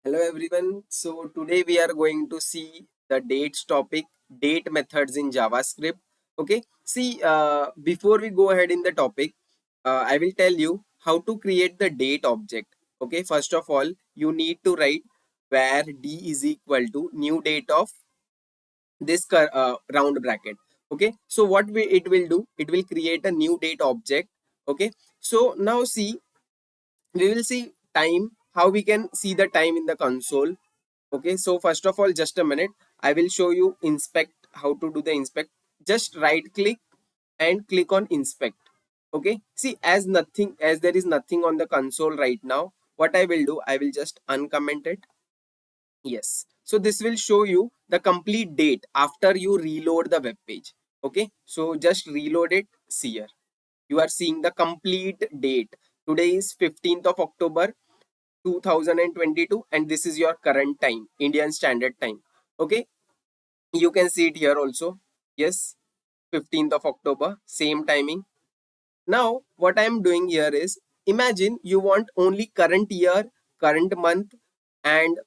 Hello everyone. So today we are going to see the dates topic, date methods in JavaScript. Okay. Before we go ahead in the topic, I will tell you how to create the date object. Okay. First of all, you need to write where d is equal to new date of this round bracket. Okay. So it will do, it will create a new date object. Okay. So now see, we will see time, how we can see the time in the console. Okay, so first of all, just a minute. I will show you inspect, how to do the inspect. Just right click and click on inspect. Okay, see, as there is nothing on the console right now, what I will do, I will just uncomment it. Yes, so this will show you the complete date after you reload the web page. Okay, so just reload it. See here, you are seeing the complete date. Today is 15th of October 2022, and this is your current time, Indian Standard Time. Okay, you can see it here also. Yes, 15th of October, same timing. Now what I am doing here is, imagine you want only current year, current month, and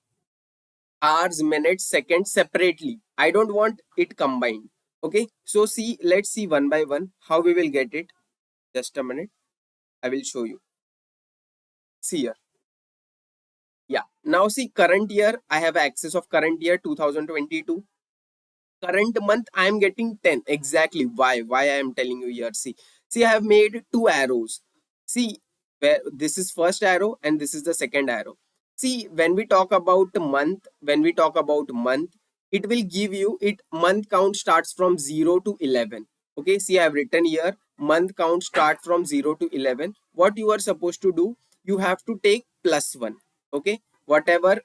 hours, minutes, seconds separately. I don't want it combined. Okay, so see, let's see one by one how we will get it. Just a minute, I will show you. See here. Yeah, now see, current year, I have access of current year 2022. Current month I am getting 10. Exactly why I am telling you here. See, I have made two arrows. See, where this is first arrow and this is the second arrow. See, when we talk about month, it will give you it month count starts from 0 to 11. Okay, see, I have written here month count start from 0 to 11. What you are supposed to do, you have to take +1. Okay, whatever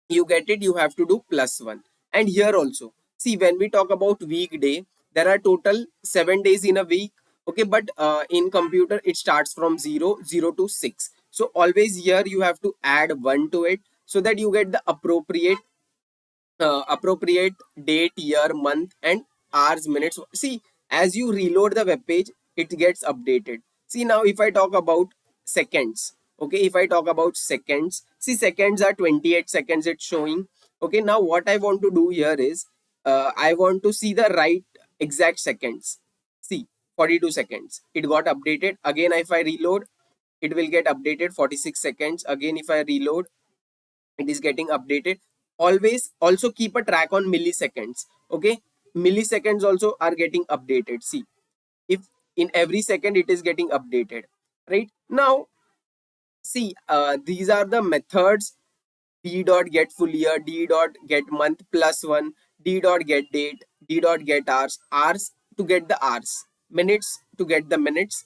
you get it, you have to do +1. And here also, see, when we talk about weekday, there are total 7 days in a week. Okay, but in computer it starts from 0 to 6. So always here you have to add 1 to it, so that you get the appropriate date, year, month, and hours, minutes. See, as you reload the web page, it gets updated. See, now if I talk about seconds, okay, if I talk about seconds, see, seconds are 28 seconds it's showing. Okay, now what I want to do here is, I want to see the right exact seconds. See, 42 seconds it got updated. Again, if I reload, it will get updated 46 seconds. Again, if I reload, it is getting updated. Always also keep a track on milliseconds. Okay, milliseconds also are getting updated. See, if in every second it is getting updated. Right now, see, these are the methods: d.getFullYear, d.getMonth +1, d.getDate, d.getHours, hours to get the hours, minutes to get the minutes,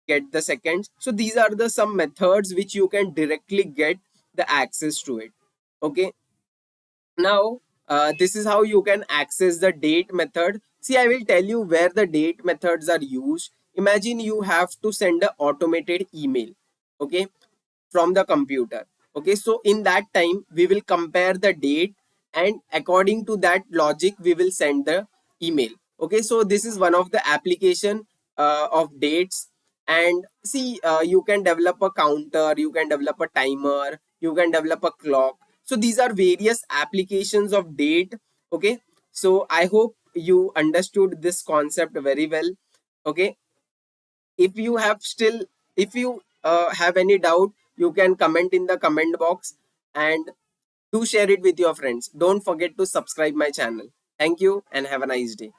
get the seconds. So these are the some methods which you can directly get the access to it. Okay, now this is how you can access the date method. See, I will tell you where the date methods are used. Imagine you have to send an automated email, okay, from the computer. Okay, so in that time we will compare the date, and according to that logic we will send the email. Okay, so this is one of the application of dates. And see, you can develop a counter, you can develop a timer, you can develop a clock. So these are various applications of date. Okay, so I hope you understood this concept very well. Okay, if you have still, if you have any doubt, you can comment in the comment box, and do share it with your friends. Don't forget to subscribe my channel. Thank you and have a nice day.